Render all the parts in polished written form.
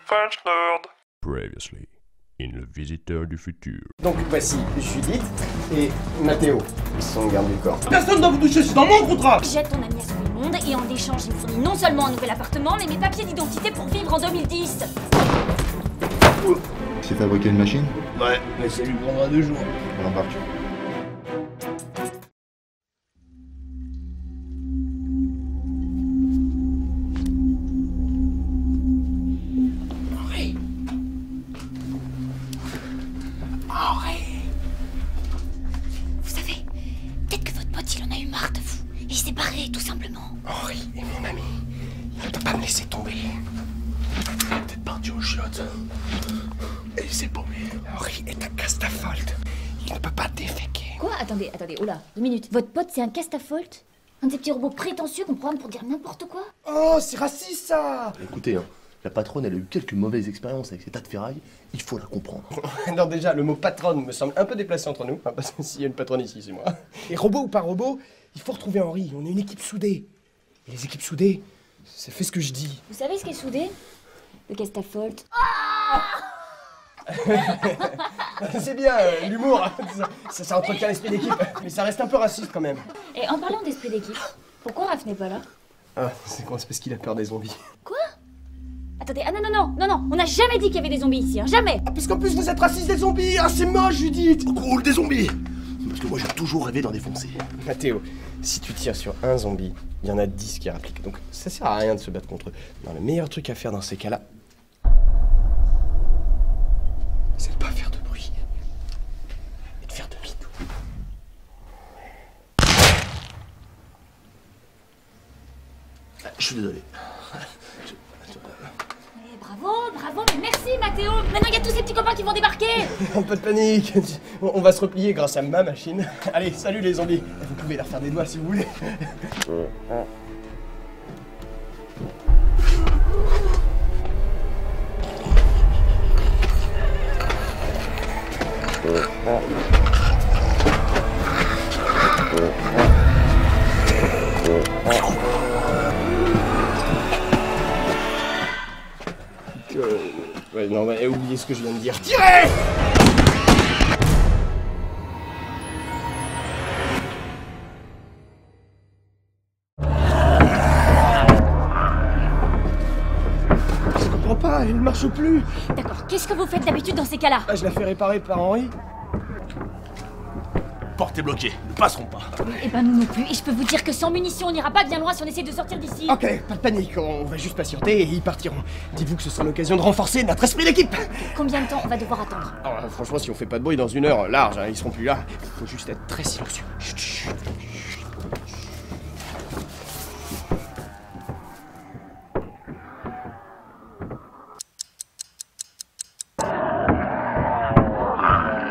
French Lord. Previously, in Le Visiteur du Futur. Donc voici Judith et Mathéo, ils sont garde du corps. Personne ne doit vous toucher, c'est dans mon contrat. J'aide ton ami à sauver le monde et en échange il me fournit non seulement un nouvel appartement mais mes papiers d'identité pour vivre en 2010. C'est fabriquer une machine? Ouais, mais ça lui prendra 2 jours. On embarque. Vous savez, peut-être que votre pote il en a eu marre de vous. Et il s'est barré tout simplement. Henri est mon ami, il ne peut pas me laisser tomber. Peut-être parti aux chiottes. Et il s'est paumé. Henri est un castafolte, il ne peut pas déféquer. Quoi? Attendez, oula, 2 minutes. Votre pote c'est un castafolte? Un de ces petits robots prétentieux qu'on programme pour dire n'importe quoi? Oh, c'est raciste ça. Écoutez, la patronne, elle a eu quelques mauvaises expériences avec ces tas de ferraille, il faut la comprendre. Non, déjà, le mot patronne me semble un peu déplacé entre nous, parce que s'il y a une patronne ici, c'est moi. Et robot ou pas robot, il faut retrouver Henri, on est une équipe soudée. Et les équipes soudées, ça fait ce que je dis. Vous savez ce qu'est soudé? Le castafolte. C'est bien, l'humour, ça entretient l'esprit d'équipe, mais ça reste un peu raciste quand même. Et en parlant d'esprit d'équipe, pourquoi Raph n'est pas là? Ah, c'est quoi, c'est parce qu'il a peur des zombies. Quoi? Attendez, ah non, on n'a jamais dit qu'il y avait des zombies ici, hein, jamais! Ah, parce qu'en plus vous êtes raciste des zombies, ah c'est moche Judith. Cool, des zombies! Parce que moi j'ai toujours rêvé d'en défoncer. Mathéo, si tu tires sur un zombie, il y en a 10 qui répliquent, donc ça sert à rien de se battre contre eux. Non, le meilleur truc à faire dans ces cas-là, c'est de pas faire de bruit. Et de faire demi-tour. Je suis désolé. Bravo, mais merci Mathéo! Maintenant il y a tous ces petits copains qui vont débarquer! Pas de panique, on va se replier grâce à ma machine. Allez, salut les zombies. Vous pouvez leur faire des doigts si vous voulez. Ouais, non, mais oubliez ce que je viens de dire. Tirez! Je comprends pas, elle ne marche plus. D'accord, qu'est-ce que vous faites d'habitude dans ces cas-là? Ah, je la fais réparer par Henri. Porte est bloquée, nous passerons pas. Eh ben nous non plus, et je peux vous dire que sans munitions on n'ira pas bien loin si on essaie de sortir d'ici. Ok, pas de panique, on va juste patienter et ils partiront. Dites-vous que ce sera l'occasion de renforcer notre esprit d'équipe. Combien de temps on va devoir attendre? Alors, franchement, si on fait pas de bruit dans 1 heure, large, hein, ils seront plus là. Faut juste être très silencieux. Chut, chut.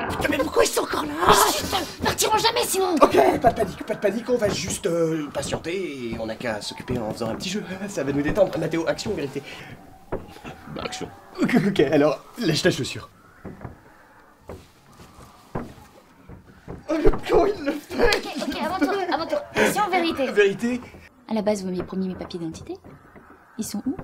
Putain, mais pourquoi ils sont encore là? Chut, partiront jamais sinon. Ok, pas de panique, on va juste patienter et on n'a qu'à s'occuper en faisant un petit jeu. Ça va nous détendre. Mathéo, action ou vérité? Bah, action. Ok, alors, lâche ta chaussure. Oh, le con, il le fait! Ok, avant toi. Action, vérité. Vérité? À la base, vous m'aviez promis mes papiers d'identité. Ils sont où?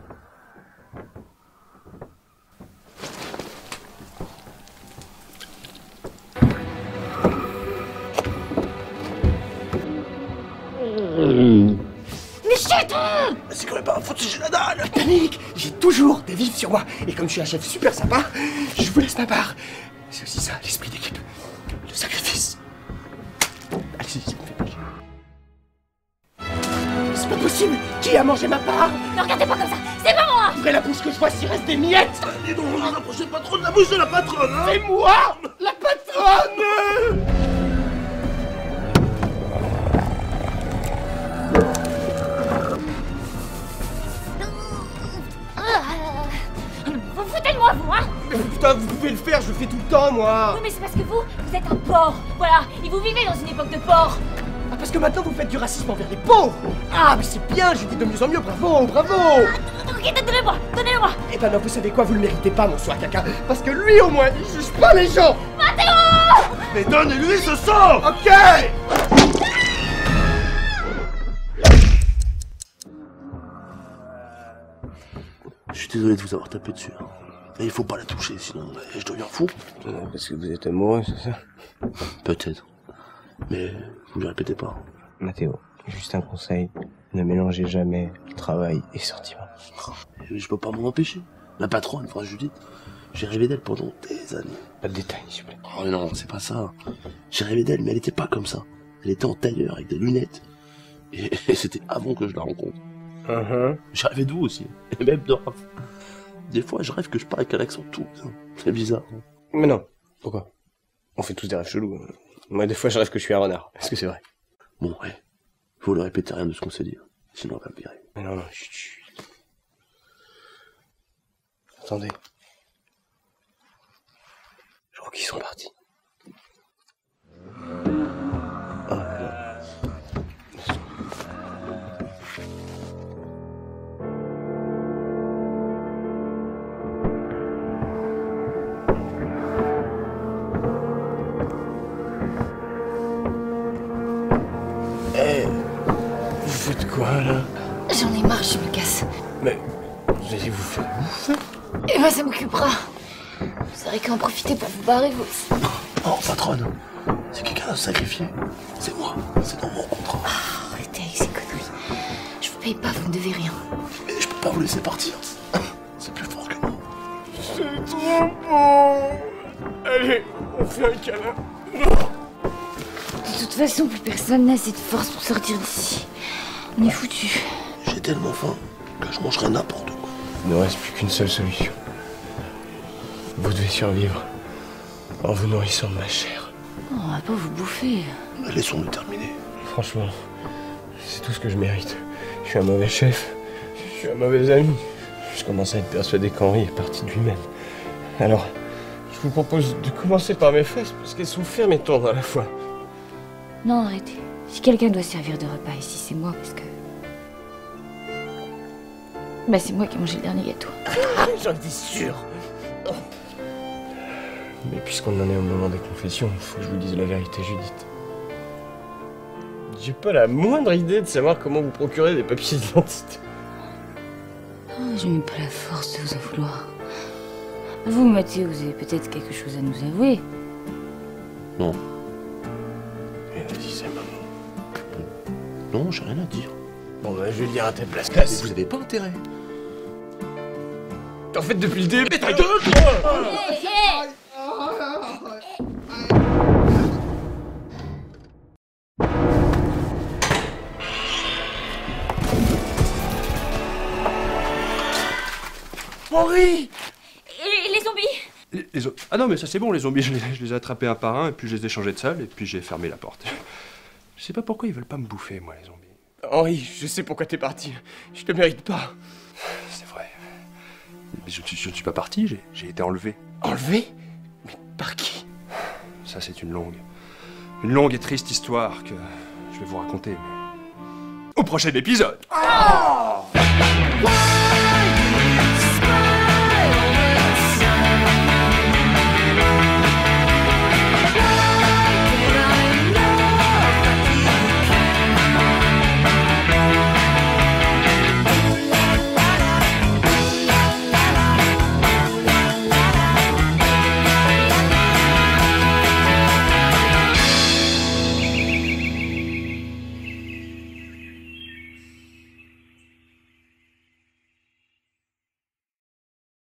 Mais chut! C'est quand même pas un faute si j'ai la dalle! Panique! J'ai toujours des vifs sur moi. Et comme je suis un chef super sympa, je vous laisse ma part. C'est aussi ça, l'esprit d'équipe. Le sacrifice. Allez-y, ça me fait plaisir. C'est pas possible! Qui a mangé ma part? Ne regardez pas comme ça, c'est pas moi! Ouvrez la bouche que je vois s'il reste des miettes! Dis donc, ne rapprochez pas trop de la bouche de la patronne, hein! C'est moi! La patronne! Vous foutez de moi, vous, hein? Mais putain, vous pouvez le faire, je le fais tout le temps, moi! Oui, mais c'est parce que vous êtes un porc. Voilà, et vous vivez dans une époque de porc. Ah, parce que maintenant vous faites du racisme envers les pauvres! Ah, mais c'est bien, je dis de mieux en mieux, bravo, bravo! Ok, donnez-le-moi. Eh ben non, vous savez quoi, vous le méritez pas, mon soir caca, parce que lui, au moins, il juge pas les gens! Mathéo! Mais donnez-lui ce sang! Ok! Je suis désolé de vous avoir tapé dessus. Hein. Et il faut pas la toucher, sinon je deviens fou. Parce que vous êtes amoureux, c'est ça? Peut-être. Mais vous ne le répétez pas. Mathéo, juste un conseil. Ne mélangez jamais travail et sentiment. Mais je peux pas m'en empêcher. Ma patronne, Frère Judith, j'ai rêvé d'elle pendant des années. Pas de détails, s'il vous plaît. Oh non, c'est pas ça. J'ai rêvé d'elle, mais elle était pas comme ça. Elle était en tailleur, avec des lunettes. Et c'était avant que je la rencontre. J'ai rêvé de vous aussi. Et même de Raph. Des fois, je rêve que je parle avec un accent tout. C'est bizarre. Hein. Mais non. Pourquoi? On fait tous des rêves chelous. Moi, des fois, je rêve que je suis un renard. Est-ce que c'est vrai? Bon, ouais. Faut ne répéter rien de ce qu'on s'est dit. Sinon, on va me virer. Mais non, chut, chut. Attendez. Je crois qu'ils sont partis. Ah, non. Vous faites quoi, là? J'en ai marre, je me casse. Mais, vous allez vous faire bouffer? Et moi, ça m'occupera. Vous aurez qu'à en profiter pour vous barrer, vous aussi. Oh, patronne, c'est quelqu'un à sacrifier. C'est moi, c'est dans mon contrat. Arrêtez avec ces conneries. Je vous paye pas, vous ne devez rien. Mais je peux pas vous laisser partir. C'est plus fort que moi. C'est trop beau. Allez, on fait un câlin. De toute façon, plus personne n'a assez de force pour sortir d'ici. On est foutus. J'ai tellement faim que je mangerai n'importe quoi. Il ne reste plus qu'une seule solution. Vous devez survivre en vous nourrissant de ma chair. Oh, on va pas vous bouffer. Mais laissons-nous terminer. Franchement, c'est tout ce que je mérite. Je suis un mauvais chef. Je suis un mauvais ami. Je commence à être persuadé qu'Henri est parti de lui-même. Alors, je vous propose de commencer par mes fesses parce qu'elles sont fermes et tendres à la fois. Non, arrêtez. Si quelqu'un doit servir de repas ici, c'est moi, parce que... Bah, c'est moi qui ai mangé le dernier gâteau. J'en étais sûr. Mais puisqu'on en est au moment des confessions, il faut que je vous dise la vérité, Judith. J'ai pas la moindre idée de savoir comment vous procurer des papiers d'identité. Oh, je n'ai pas la force de vous en vouloir. Vous, Mathieu, vous avez peut-être quelque chose à nous avouer. Non. Mais vas-y, c'est maman. Non, j'ai rien à dire. Bon, bah, je vais le dire à ta place. Mais vous avez pas intérêt. En fait, depuis le début... Mais ta gueule, toi! Henri! Et les zombies? Ah non, mais ça c'est bon, les zombies, je les ai attrapés un par un, et puis je les ai changés de salle, et puis j'ai fermé la porte. Je sais pas pourquoi ils veulent pas me bouffer, moi, les zombies. Henri, je sais pourquoi t'es parti. Je te mérite pas. C'est vrai. Mais je ne suis pas parti, j'ai été enlevé. Enlevé? Mais par qui? Ça, c'est une longue et triste histoire que je vais vous raconter, mais... au prochain épisode!